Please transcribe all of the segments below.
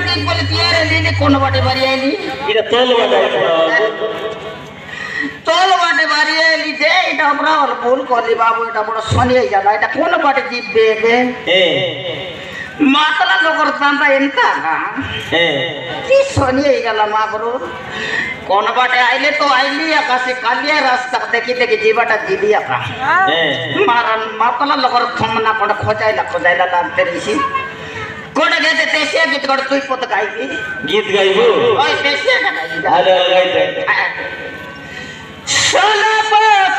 की बोले तियारे लेने कोन बाटे बारी आईली इटा तोल बाटे तोल बाटे बारी आईली जे इटा हमरा और भूल कोली बाबू इटा बड़ा सोनी आई जाला इटा कोन बाटे जीत बे ए मातला लोकर तांता एंता का की सोनी आई जाला मागरो कोन बाटे आइले तो आइली आकाशे कालिया रास्ता देखी देखी जीवाटा जीबिया का मारन मातला लोकर थमना कोड खोजाइला लागते रिसी कोड गते तेसे गीत कोड तुई पोत गाइबी गीत गाइबो ओय तेसे का गाइबी हाले गाइते सोना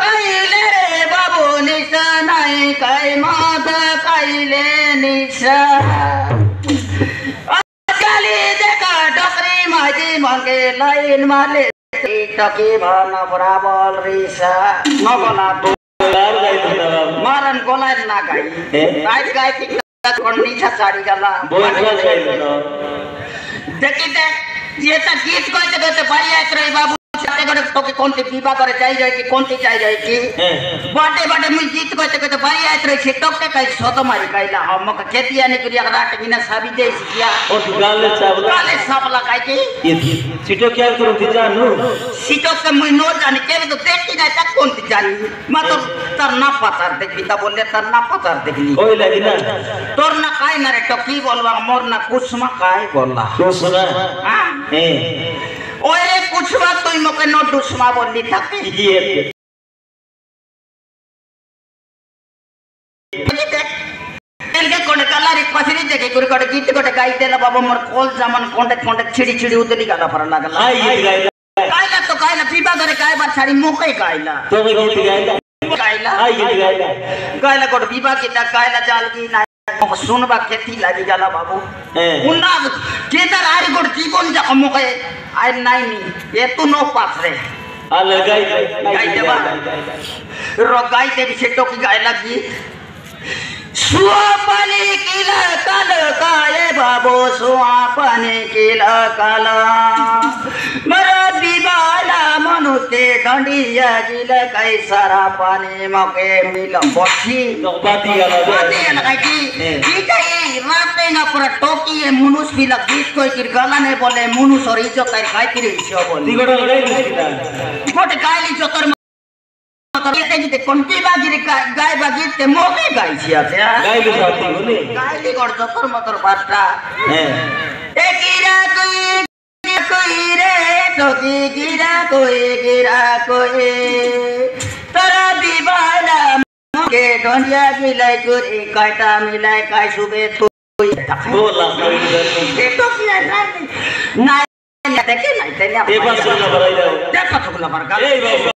काइले रे बाबू निशा नाई काई माता काइले निशा अकाली देखा डकरी माजी मांगे लाइन माले टकी भाना बराबर रिसा नगला तो मारन गोलाइन ना गाई आज गाई की निशा साड़ी गला देखी देख ये तक गीत कहते भाई आत रही बाबू तो के कौन सी पीपा करे चाहिए कि कौन सी चाहिए कि बाटे बाटे मुझे जीत कहते भाई आत रही से टोक के कई सोतो मारी कइला हम का खेतिया ने करिया राट बिना साबी दे सिया और गाले साब लगाई के ये सीटो क्या करू थी जानू सीटो के मुई नो जाने के तो देखी ना तक कौन सी जानी मैं तो तरना पतार देख पिता बोले तरना पतार देख ली कोई लगी ना तोर ना काय ना रे टोकी बोलवा मोर ना कुछ मा काय बोलला कुछ ना हां ओए कुछ बात तो मके नो दुश्मा बोली था ये के कोने कलारी पसरी देखे कुर कोटे गीत कोटे गाई देला बाबा मोर कोल जमन कोंटे छिड़ी छिड़ी उतली गाला पर लागला हां ये गाइला तो काइला पीपा करे काय बार छाड़ी मोके गाइला तो गीत गाइला हां ये गाइला कोटे पीपा की ता गाइला जाल की ना सुनबा खेती लागी जाला बाबू उन्ना केदार आरी गोड जीवन जा मोके आय नाई नी ये तू नो पास रे आले गाई देबा रो गाई दे से टोकी गाय लगी सुआपने किला काल काले बाबू सुआपने किला काला मरा दिवाला मनुते डंडिया जिल कई सारा पानी मके मिल बची तो बाती लगा की ठीक है राते ना पूरा टोकी है मुनुस भी लग गीत कोई किर गला ने बोले मुनुस और इज्जत कर काय किर इज्जत बोले दिगोड़ लड़ाई किसका कोट काली जोतर ते कोणती बाजी गाय बागीत ते मोके गाय छिया ते गाय ली जाती बोले गाय ली गोड़ जोतर मतर बाटा ए कोई रे टोकी गिरा कोई तरा दीवाना के ढोंडिया मिलाई कुरी काटा मिलाई काय सुबे तो बोला ए टोकी ना देखे नहीं ते ए बस ना बराई जाओ देखा तो ना बरका